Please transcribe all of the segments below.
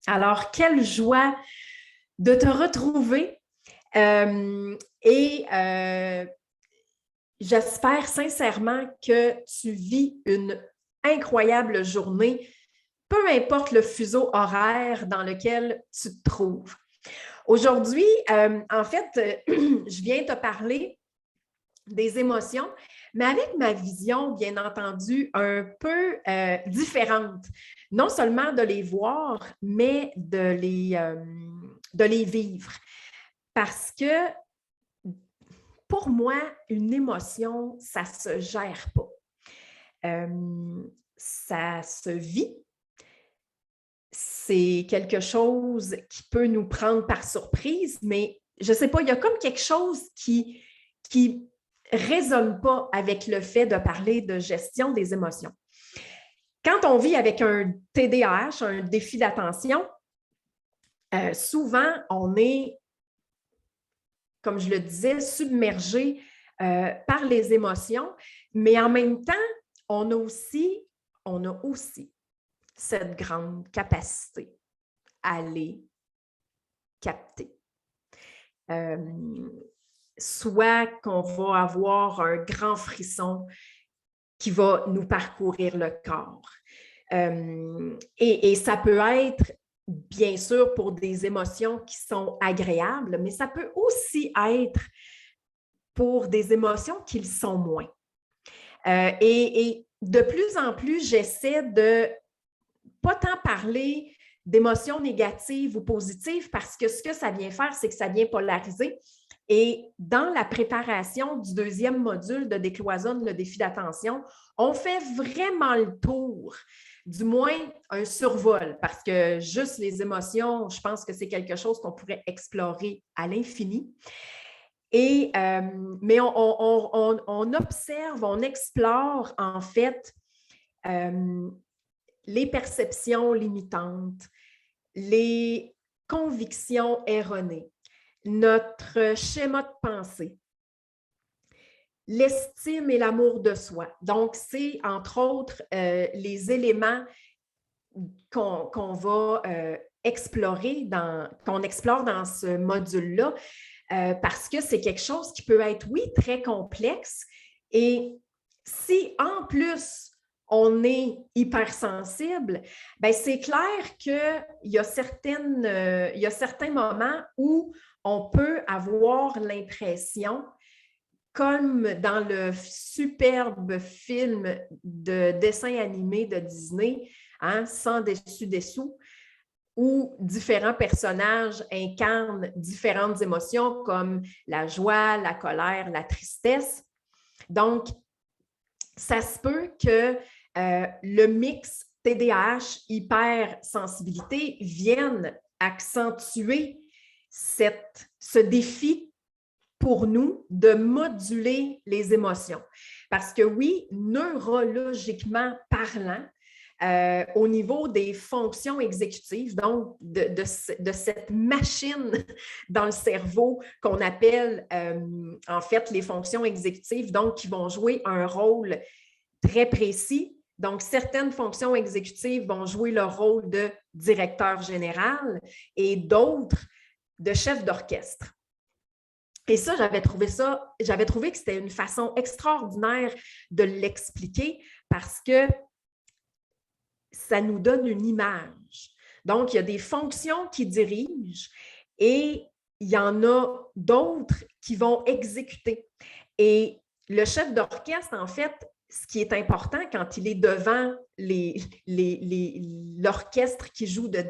Alors, quelle joie de te retrouver et j'espère sincèrement que tu vis une incroyable journée, peu importe le fuseau horaire dans lequel tu te trouves. Aujourd'hui, en fait, je viens te parler des émotions, mais avec ma vision, bien entendu, un peu différente. Non seulement de les voir, mais de les vivre. Parce que pour moi, une émotion, ça ne se gère pas. Ça se vit. C'est quelque chose qui peut nous prendre par surprise, mais je ne sais pas, il y a comme quelque chose qui résonne pas avec le fait de parler de gestion des émotions. Quand on vit avec un TDAH, un défi d'attention, souvent, on est, comme je le disais, submergé par les émotions, mais en même temps, on a aussi cette grande capacité à les capter. Soit qu'on va avoir un grand frisson qui va nous parcourir le corps. Et ça peut être, bien sûr, pour des émotions qui sont agréables, mais ça peut aussi être pour des émotions qui le sont moins. Et de plus en plus, j'essaie de pas tant parler d'émotions négatives ou positives parce que ce que ça vient faire, c'est que ça vient polariser. Et dans la préparation du deuxième module de Décloisonne le défi d'attention, on fait vraiment le tour, du moins un survol, parce que juste les émotions, je pense que c'est quelque chose qu'on pourrait explorer à l'infini. Mais on observe, on explore en fait les perceptions limitantes, les convictions erronées, notre schéma de pensée, l'estime et l'amour de soi. Donc, c'est entre autres les éléments qu'on va explorer, qu'on explore dans ce module-là, parce que c'est quelque chose qui peut être, oui, très complexe. Et si en plus on est hypersensible, bien, c'est clair qu'il y a certains moments où on peut avoir l'impression, comme dans le superbe film de dessin animé de Disney, hein, Sans dessus-dessous, où différents personnages incarnent différentes émotions comme la joie, la colère, la tristesse. Donc, ça se peut que le mix TDAH, hypersensibilité vienne accentuer ce défi pour nous de moduler les émotions. Parce que oui, neurologiquement parlant, au niveau des fonctions exécutives, donc de cette machine dans le cerveau qu'on appelle en fait les fonctions exécutives, donc qui vont jouer un rôle très précis. Donc, certaines fonctions exécutives vont jouer le rôle de directeur général et d'autres de chef d'orchestre. Et ça, j'avais trouvé que c'était une façon extraordinaire de l'expliquer parce que ça nous donne une image. Donc, il y a des fonctions qui dirigent et il y en a d'autres qui vont exécuter. Et le chef d'orchestre, en fait, ce qui est important quand il est devant l'orchestre qui joue de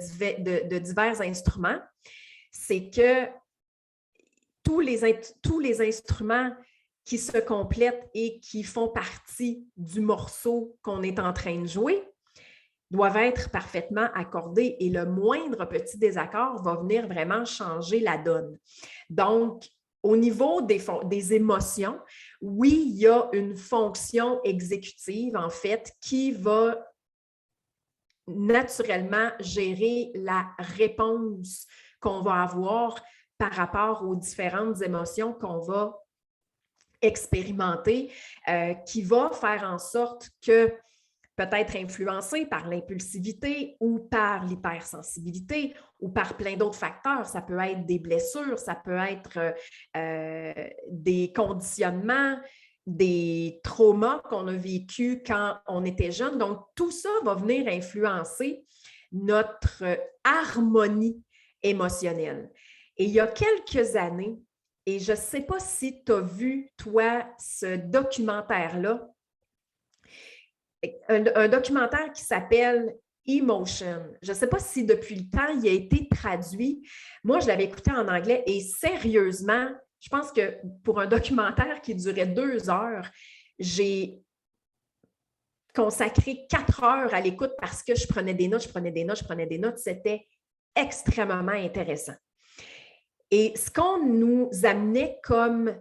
divers instruments, c'est que tous les instruments qui se complètent et qui font partie du morceau qu'on est en train de jouer doivent être parfaitement accordés et le moindre petit désaccord va venir vraiment changer la donne. Donc, au niveau des émotions, oui, il y a une fonction exécutive, en fait, qui va naturellement gérer la réponse qu'on va avoir par rapport aux différentes émotions qu'on va expérimenter, qui va faire en sorte que peut-être influencé par l'impulsivité ou par l'hypersensibilité ou par plein d'autres facteurs. Ça peut être des blessures, ça peut être des conditionnements, des traumas qu'on a vécus quand on était jeune. Donc, tout ça va venir influencer notre harmonie émotionnelle. Et il y a quelques années, et je ne sais pas si tu as vu, toi, ce documentaire-là, un documentaire qui s'appelle Emotion. Je ne sais pas si depuis le temps, il a été traduit. Moi, je l'avais écouté en anglais et sérieusement, je pense que pour un documentaire qui durait 2 heures, j'ai consacré 4 heures à l'écoute parce que je prenais des notes. C'était extrêmement intéressant. Et ce qu'on nous amenait comme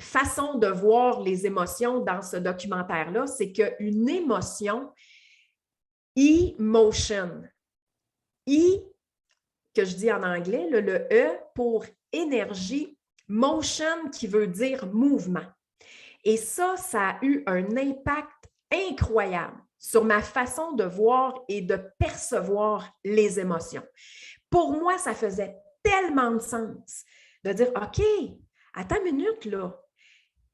façon de voir les émotions dans ce documentaire-là, c'est qu'une émotion, emotion, que je dis en anglais, le E pour énergie, motion qui veut dire mouvement. Et ça a eu un impact incroyable sur ma façon de voir et de percevoir les émotions. Pour moi, ça faisait tellement de sens de dire, OK, attends une minute, là.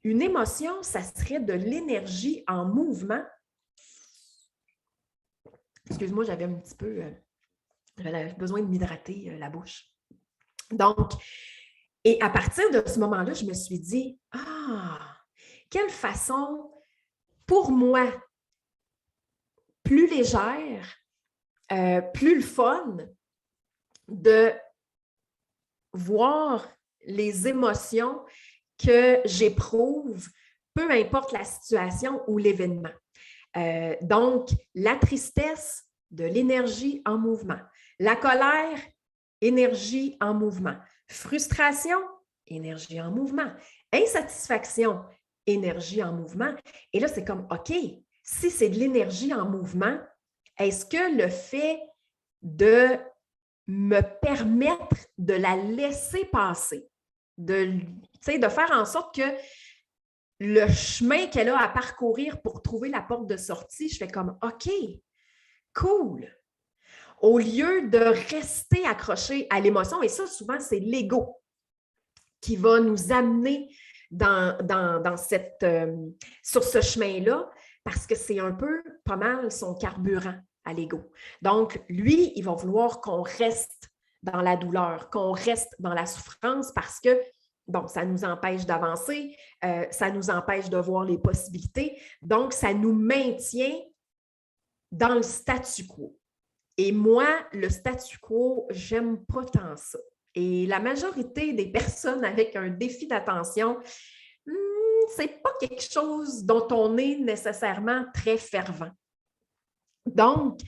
Une émotion, ça serait de l'énergie en mouvement. Excuse-moi, j'avais un petit peu j'avais besoin de m'hydrater la bouche. Donc, et à partir de ce moment-là, je me suis dit, quelle façon, pour moi, plus légère, plus le fun de voir les émotions que j'éprouve, peu importe la situation ou l'événement. Donc, la tristesse, de l'énergie en mouvement. La colère, énergie en mouvement. Frustration, énergie en mouvement. Insatisfaction, énergie en mouvement. Et là, c'est comme, OK, si c'est de l'énergie en mouvement, est-ce que le fait de me permettre de la laisser passer, de faire en sorte que le chemin qu'elle a à parcourir pour trouver la porte de sortie, je fais comme, OK, cool. Au lieu de rester accroché à l'émotion, et ça, souvent, c'est l'ego qui va nous amener sur ce chemin-là, parce que c'est un peu pas mal son carburant à l'ego. Donc, lui, il va vouloir qu'on reste dans la douleur, qu'on reste dans la souffrance parce que, bon, ça nous empêche d'avancer, ça nous empêche de voir les possibilités. Donc, ça nous maintient dans le statu quo. Et moi, le statu quo, j'aime pas tant ça. Et la majorité des personnes avec un défi d'attention, c'est pas quelque chose dont on est nécessairement très fervent. Donc,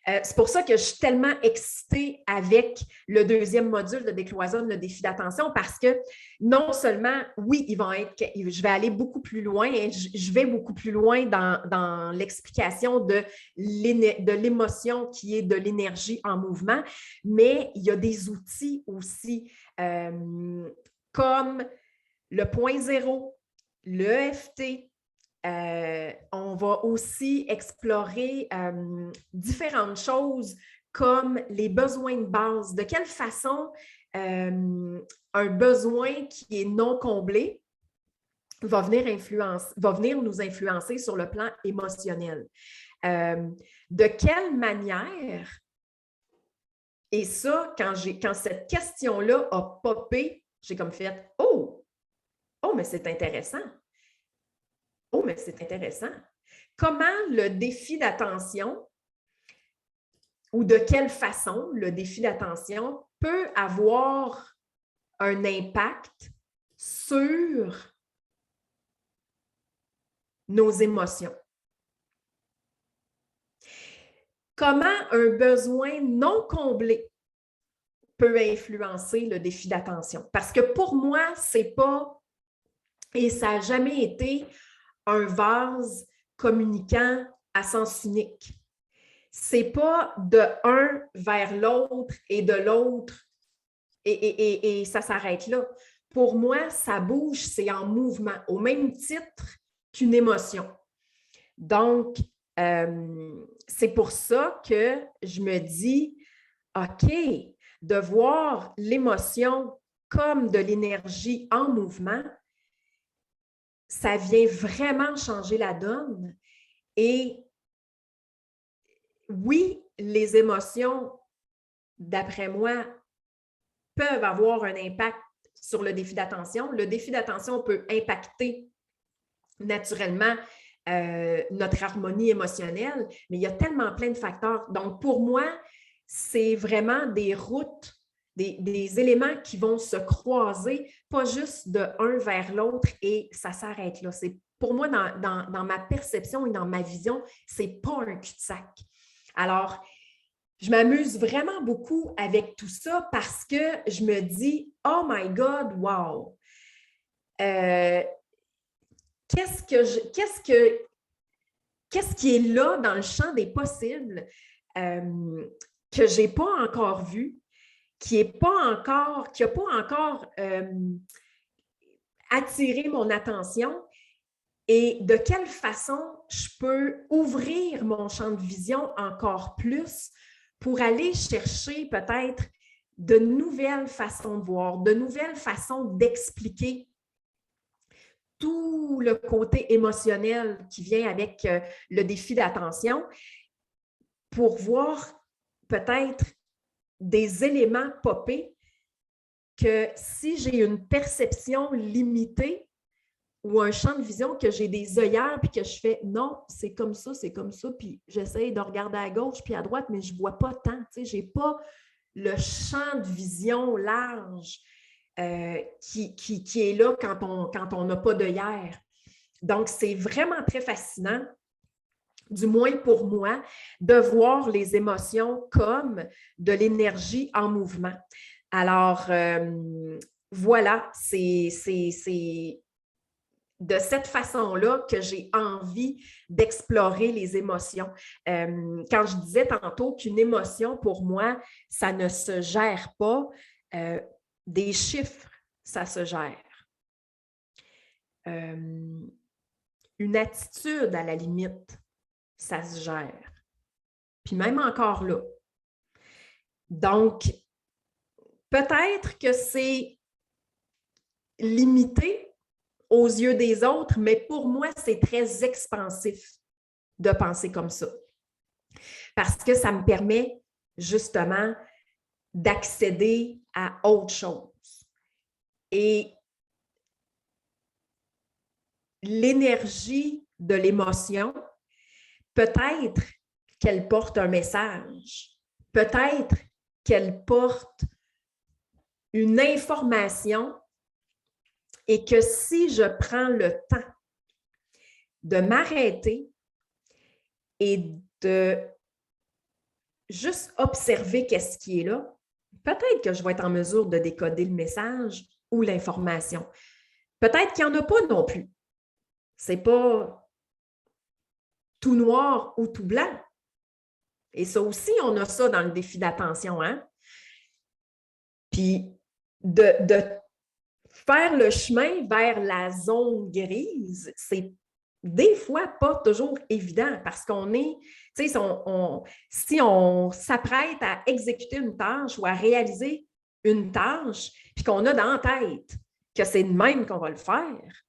c'est pour ça que je suis tellement excitée avec le deuxième module de Décloisonne, le défi d'attention, parce que non seulement, oui, je vais aller beaucoup plus loin, et je vais beaucoup plus loin dans l'explication de l'émotion qui est de l'énergie en mouvement, mais il y a des outils aussi comme le point zéro, le EFT. On va aussi explorer différentes choses comme les besoins de base. De quelle façon un besoin qui est non comblé va venir nous influencer sur le plan émotionnel. De quelle manière, et ça, quand cette question-là a popé, j'ai comme fait « Oh, mais c'est intéressant! » Oh, mais c'est intéressant. Comment le défi d'attention ou de quelle façon le défi d'attention peut avoir un impact sur nos émotions? Comment un besoin non comblé peut influencer le défi d'attention? Parce que pour moi, c'est pas, et ça n'a jamais été un vase communicant à sens unique. C'est pas de un vers l'autre et de l'autre et ça s'arrête là. Pour moi, ça bouge, c'est en mouvement, au même titre qu'une émotion. Donc, c'est pour ça que je me dis, OK, de voir l'émotion comme de l'énergie en mouvement, ça vient vraiment changer la donne. Et oui, les émotions, d'après moi, peuvent avoir un impact sur le défi d'attention. Le défi d'attention peut impacter naturellement notre harmonie émotionnelle, mais il y a tellement plein de facteurs. Donc, pour moi, c'est vraiment des routes, des éléments qui vont se croiser, pas juste de un vers l'autre et ça s'arrête là. C'est, pour moi, dans ma perception et dans ma vision, c'est pas un cul-de-sac. Alors, je m'amuse vraiment beaucoup avec tout ça parce que je me dis, oh my God, wow! Qu'est-ce qui est là dans le champ des possibles que je n'ai pas encore vu, qui n'a pas encore attiré mon attention et de quelle façon je peux ouvrir mon champ de vision encore plus pour aller chercher peut-être de nouvelles façons de voir, de nouvelles façons d'expliquer tout le côté émotionnel qui vient avec le défi d'attention pour voir peut-être des éléments popper que si j'ai une perception limitée ou un champ de vision que j'ai des œillères puis que je fais non, c'est comme ça, puis j'essaye de regarder à gauche puis à droite, mais je ne vois pas tant. Tu sais, je n'ai pas le champ de vision large qui est là quand on n'a pas d'œillères. Donc, c'est vraiment très fascinant, du moins pour moi, de voir les émotions comme de l'énergie en mouvement. Alors, voilà, c'est de cette façon-là que j'ai envie d'explorer les émotions. Quand je disais tantôt qu'une émotion, pour moi, ça ne se gère pas, des chiffres, ça se gère. Une attitude, à la limite, ça se gère. Puis même encore là. Donc, peut-être que c'est limité aux yeux des autres, mais pour moi, c'est très expansif de penser comme ça. Parce que ça me permet justement d'accéder à autre chose. Et l'énergie de l'émotion, peut-être qu'elle porte un message, peut-être qu'elle porte une information et que si je prends le temps de m'arrêter et de juste observer qu'est-ce qui est là, peut-être que je vais être en mesure de décoder le message ou l'information. Peut-être qu'il n'y en a pas non plus. Ce n'est pas tout noir ou tout blanc. Et ça aussi, on a ça dans le défi d'attention, hein? Puis de faire le chemin vers la zone grise, c'est des fois pas toujours évident parce qu'on est, tu sais, si on s'apprête à exécuter une tâche ou à réaliser une tâche, puis qu'on a dans la tête que c'est de même qu'on va le faire,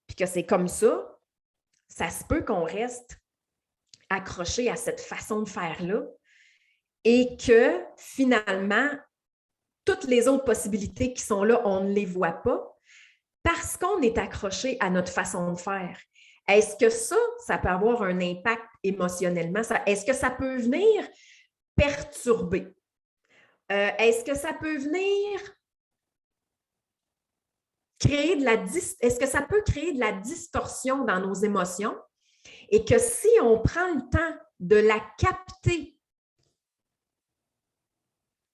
puis que c'est comme ça se peut qu'on reste accroché à cette façon de faire-là et que finalement, toutes les autres possibilités qui sont là, on ne les voit pas parce qu'on est accroché à notre façon de faire. Est-ce que ça peut avoir un impact émotionnellement? Est-ce que ça peut venir perturber? Est-ce que ça peut venir créer est-ce que ça peut créer de la distorsion dans nos émotions? Et que si on prend le temps de la capter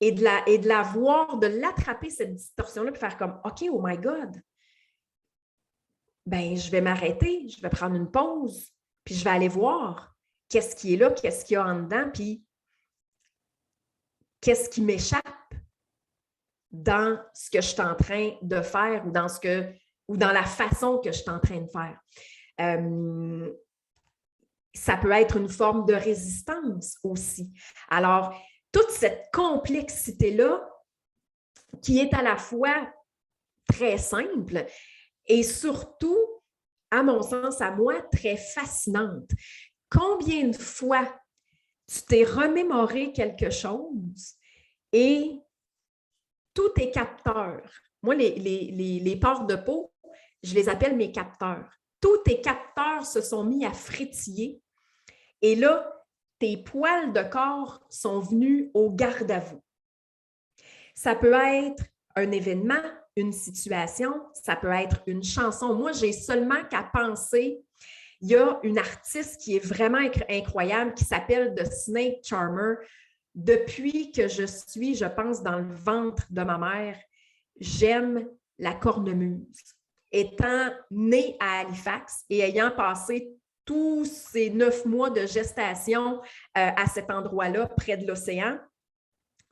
et de la voir, de l'attraper, cette distorsion-là, puis faire comme « OK, oh my God! » Ben, je vais m'arrêter, je vais prendre une pause, puis je vais aller voir qu'est-ce qui est là, qu'est-ce qu'il y a en dedans, puis qu'est-ce qui m'échappe dans ce que je suis en train de faire ou dans la façon que je suis en train de faire. ça peut être une forme de résistance aussi. Alors, toute cette complexité-là, qui est à la fois très simple et surtout, à mon sens, à moi, très fascinante. Combien de fois tu t'es remémoré quelque chose et tous tes capteurs, moi, les pores de peau, je les appelle mes capteurs. Tous tes capteurs se sont mis à frétiller et là, tes poils de corps sont venus au garde à vous. Ça peut être un événement, une situation, ça peut être une chanson. Moi, j'ai seulement qu'à penser, il y a une artiste qui est vraiment incroyable qui s'appelle The Snake Charmer. Depuis que je suis, je pense, dans le ventre de ma mère, j'aime la cornemuse. Étant née à Halifax et ayant passé tous ces 9 mois de gestation à cet endroit-là, près de l'océan,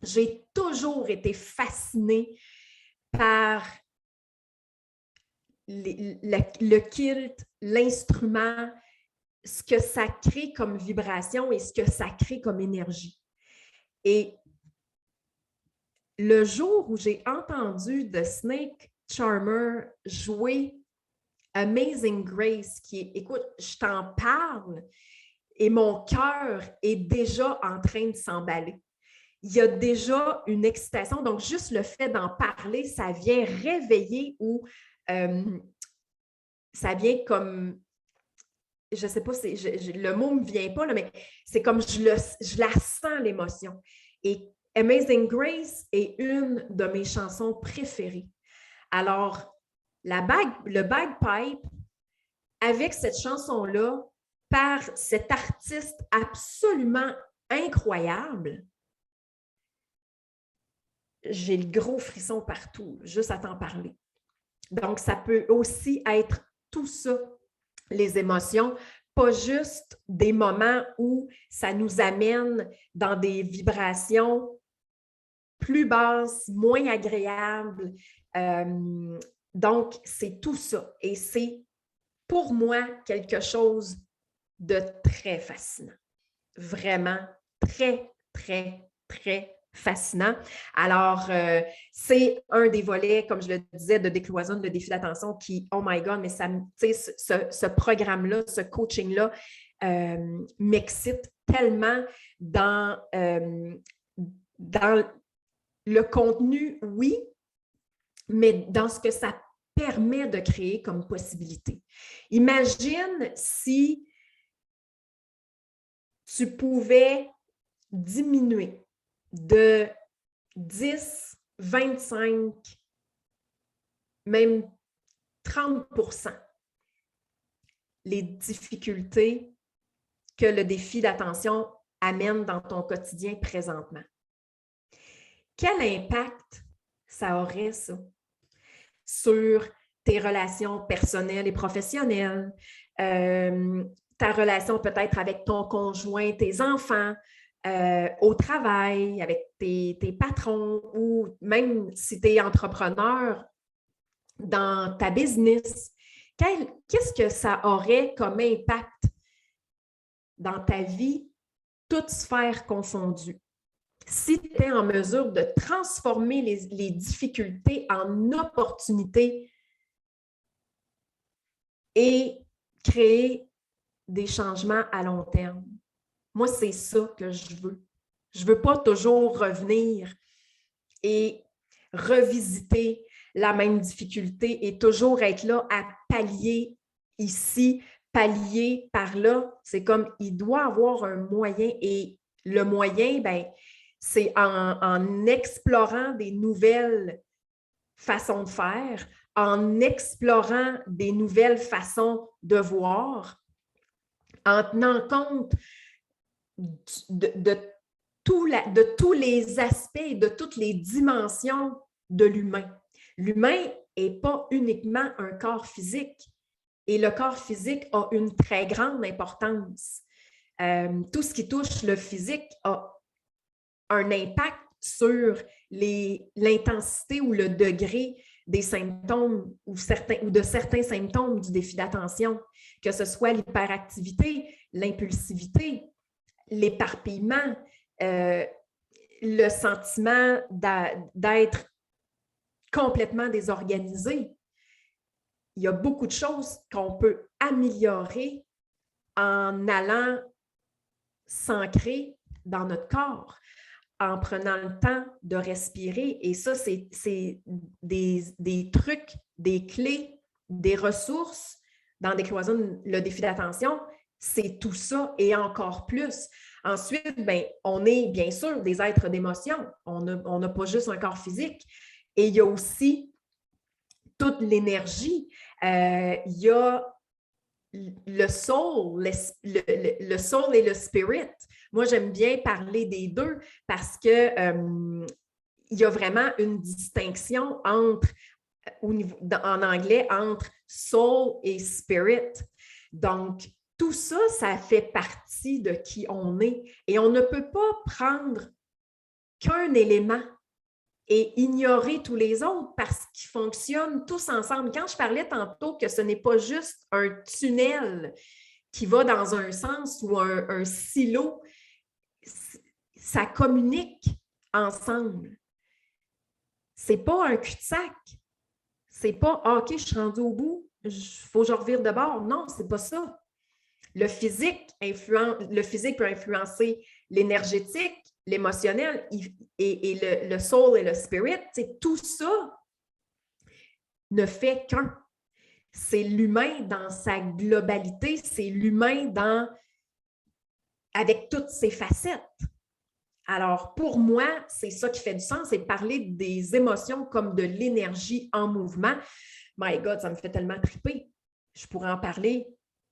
j'ai toujours été fascinée par le kilt, l'instrument, ce que ça crée comme vibration et ce que ça crée comme énergie. Et le jour où j'ai entendu The Snake Charmer jouer Amazing Grace, qui est, écoute, je t'en parle et mon cœur est déjà en train de s'emballer. Il y a déjà une excitation. Donc, juste le fait d'en parler, ça vient réveiller ou ça vient comme, je ne sais pas, le mot ne me vient pas, là, mais c'est comme je la sens, l'émotion. Et Amazing Grace est une de mes chansons préférées. Alors, le bagpipe, avec cette chanson-là, par cet artiste absolument incroyable, j'ai le gros frisson partout, juste à t'en parler. Donc, ça peut aussi être tout ça, les émotions, pas juste des moments où ça nous amène dans des vibrations plus basses, moins agréables. Donc, c'est tout ça. Et c'est, pour moi, quelque chose de très fascinant. Vraiment très, très, très fascinant. Alors, c'est un des volets, comme je le disais, de Décloisonne, le défi d'attention qui, oh my God, mais ça, ce programme-là, ce coaching-là m'excite tellement dans le contenu, oui, mais dans ce que ça permet de créer comme possibilité. Imagine si tu pouvais diminuer de 10, 25, même 30% les difficultés que le défi d'attention amène dans ton quotidien présentement. Quel impact ça aurait, ça, sur tes relations personnelles et professionnelles, ta relation peut-être avec ton conjoint, tes enfants, au travail, avec tes patrons ou même si tu es entrepreneur dans ta business, qu'est-ce que ça aurait comme impact dans ta vie, toutes sphères confondues? Si tu étais en mesure de transformer les difficultés en opportunités et créer des changements à long terme. Moi, c'est ça que je veux. Je ne veux pas toujours revenir et revisiter la même difficulté et toujours être là à pallier ici, pallier par là. C'est comme, il doit avoir un moyen et le moyen, ben, c'est en explorant des nouvelles façons de faire, en explorant des nouvelles façons de voir, en tenant compte de tous les aspects, de toutes les dimensions de l'humain. L'humain n'est pas uniquement un corps physique et le corps physique a une très grande importance. Tout ce qui touche le physique a un impact sur l'intensité ou le degré des symptômes ou de certains symptômes du défi d'attention, que ce soit l'hyperactivité, l'impulsivité, l'éparpillement, le sentiment d'être complètement désorganisé. Il y a beaucoup de choses qu'on peut améliorer en allant s'ancrer dans notre corps, en prenant le temps de respirer. Et ça, c'est des trucs, des clés, des ressources dans Décloisonne le défi d'attention. C'est tout ça et encore plus. Ensuite, ben, on est bien sûr des êtres d'émotion. On n'a pas juste un corps physique. Et il y a aussi toute l'énergie. Il y a le soul, le soul et le spirit. Moi, j'aime bien parler des deux parce que il y a vraiment une distinction entre, en anglais, entre soul et spirit. Donc, tout ça, ça fait partie de qui on est. Et on ne peut pas prendre qu'un élément et ignorer tous les autres parce qu'ils fonctionnent tous ensemble. Quand je parlais tantôt que ce n'est pas juste un tunnel qui va dans un sens ou un silo, ça communique ensemble. C'est pas un cul-de-sac. C'est pas « OK, je suis rendu au bout, il faut que je revire de bord ». Non, c'est pas ça. Le physique peut influencer l'énergétique, l'émotionnel et le soul et le spirit. Tout ça ne fait qu'un. C'est l'humain dans sa globalité, c'est l'humain avec toutes ses facettes. Alors, pour moi, c'est ça qui fait du sens, c'est parler des émotions comme de l'énergie en mouvement. My God, ça me fait tellement triper. Je pourrais en parler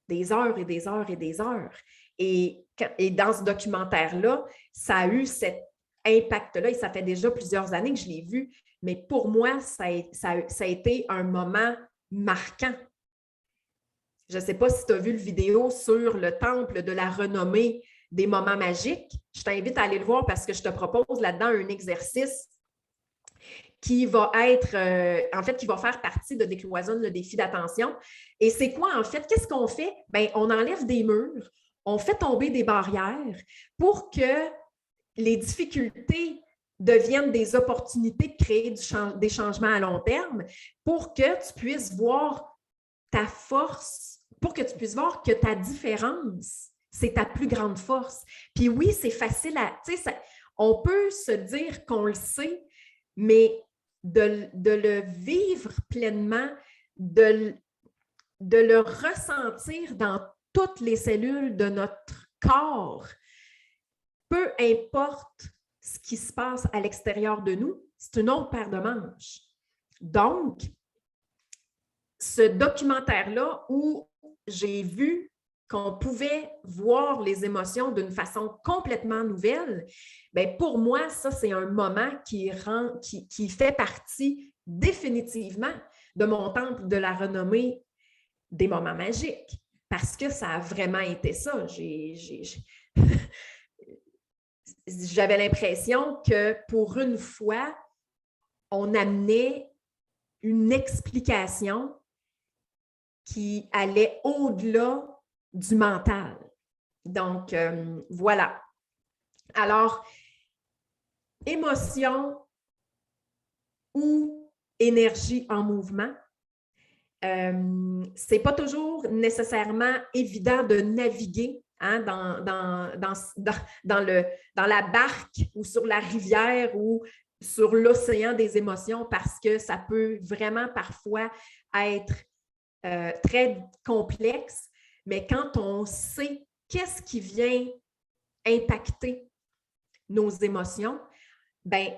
des heures et des heures et des heures. Et dans ce documentaire-là, ça a eu cet impact-là et ça fait déjà plusieurs années que je l'ai vu. Mais pour moi, ça a été un moment marquant. Je ne sais pas si tu as vu le vidéo sur le temple de la renommée des moments magiques. Je t'invite à aller le voir parce que je te propose là-dedans un exercice qui va être, qui va faire partie de Décloisonne le défi d'attention. Et c'est quoi, en fait? Qu'est-ce qu'on fait? Bien, on enlève des murs, on fait tomber des barrières pour que les difficultés deviennent des opportunités de créer des changements à long terme, pour que tu puisses voir ta force, pour que tu puisses voir que ta différence, c'est ta plus grande force. Puis oui, c'est facile on peut se dire qu'on le sait, mais de le vivre pleinement, de le ressentir dans toutes les cellules de notre corps, peu importe ce qui se passe à l'extérieur de nous, c'est une autre paire de manches. Donc, ce documentaire-là où j'ai vu qu'on pouvait voir les émotions d'une façon complètement nouvelle, bien, pour moi, ça, c'est un moment qui fait partie définitivement de mon temple de la renommée des moments magiques, parce que ça a vraiment été ça. J'avais l'impression que pour une fois, on amenait une explication qui allait au-delà du mental. Donc, voilà. Alors, émotion ou énergie en mouvement, c'est pas toujours nécessairement évident de naviguer dans la barque ou sur la rivière ou sur l'océan des émotions parce que ça peut vraiment parfois être très complexe, mais quand on sait qu'est-ce qui vient impacter nos émotions, bien,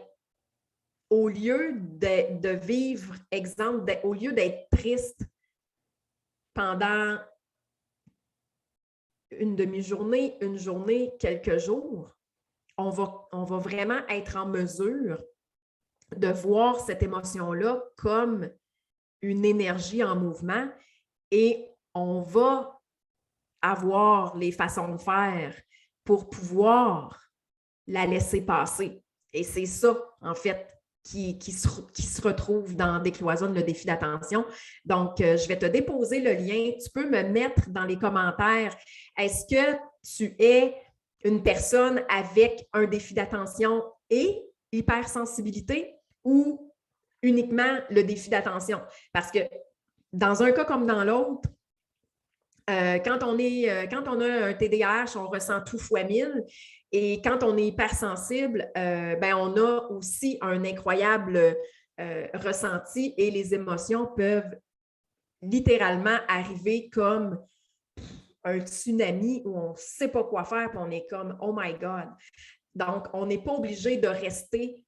au lieu de vivre, exemple, au lieu d'être triste pendant une demi-journée, une journée, quelques jours, on va vraiment être en mesure de voir cette émotion-là comme une énergie en mouvement et on va avoir les façons de faire pour pouvoir la laisser passer. Et c'est ça, en fait, qui se retrouvent dans Décloisonne le défi d'attention. Donc, je vais te déposer le lien. Tu peux me mettre dans les commentaires, est-ce que tu es une personne avec un défi d'attention et hypersensibilité ou uniquement le défi d'attention? Parce que dans un cas comme dans l'autre, quand on a un TDAH, on ressent tout fois 1000. Et quand on est hypersensible, on a aussi un incroyable ressenti et les émotions peuvent littéralement arriver comme un tsunami où on ne sait pas quoi faire et on est comme « Oh my God ». Donc, on n'est pas obligé de rester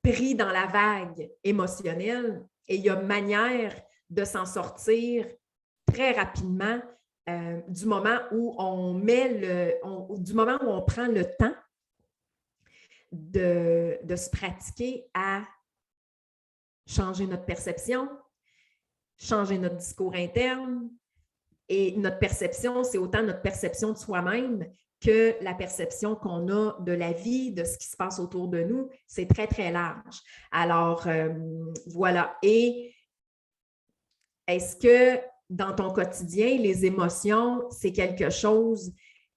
pris dans la vague émotionnelle et il y a manière de s'en sortir très rapidement du moment où on du moment où on prend le temps de se pratiquer à changer notre perception, changer notre discours interne. Et notre perception, c'est autant notre perception de soi-même que la perception qu'on a de la vie, de ce qui se passe autour de nous. C'est très, très large. Alors, voilà. Et est-ce que dans ton quotidien, les émotions, c'est quelque chose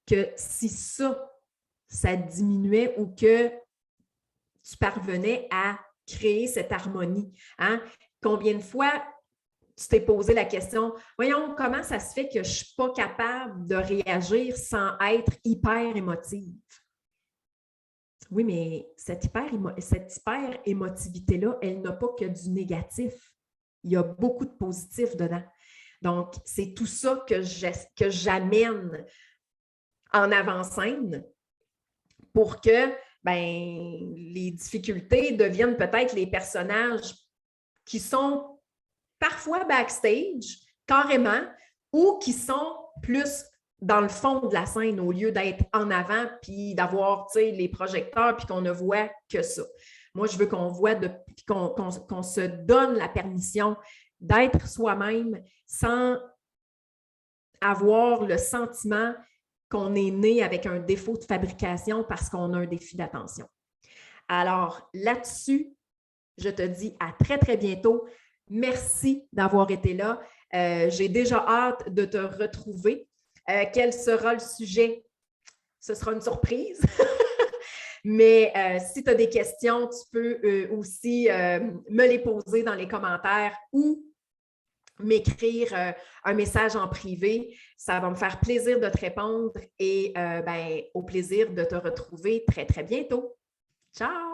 que si ça diminuait ou que tu parvenais à créer cette harmonie? Hein? Combien de fois tu t'es posé la question, voyons, comment ça se fait que je ne suis pas capable de réagir sans être hyper émotive? Oui, mais cette hyper émotivité-là, elle n'a pas que du négatif. Il y a beaucoup de positif dedans. Donc, c'est tout ça que j'amène en avant-scène pour que les difficultés deviennent peut-être les personnages qui sont parfois backstage, carrément, ou qui sont plus dans le fond de la scène au lieu d'être en avant puis d'avoir les projecteurs puis qu'on ne voit que ça. Moi, je veux qu'on voit qu'on se donne la permission d'être soi-même sans avoir le sentiment qu'on est né avec un défaut de fabrication parce qu'on a un défi d'attention. Alors, là-dessus, je te dis à très, très bientôt. Merci d'avoir été là. J'ai déjà hâte de te retrouver. Quel sera le sujet? Ce sera une surprise. Mais si tu as des questions, tu peux aussi me les poser dans les commentaires ou m'écrire un message en privé. Ça va me faire plaisir de te répondre et au plaisir de te retrouver très, très bientôt. Ciao!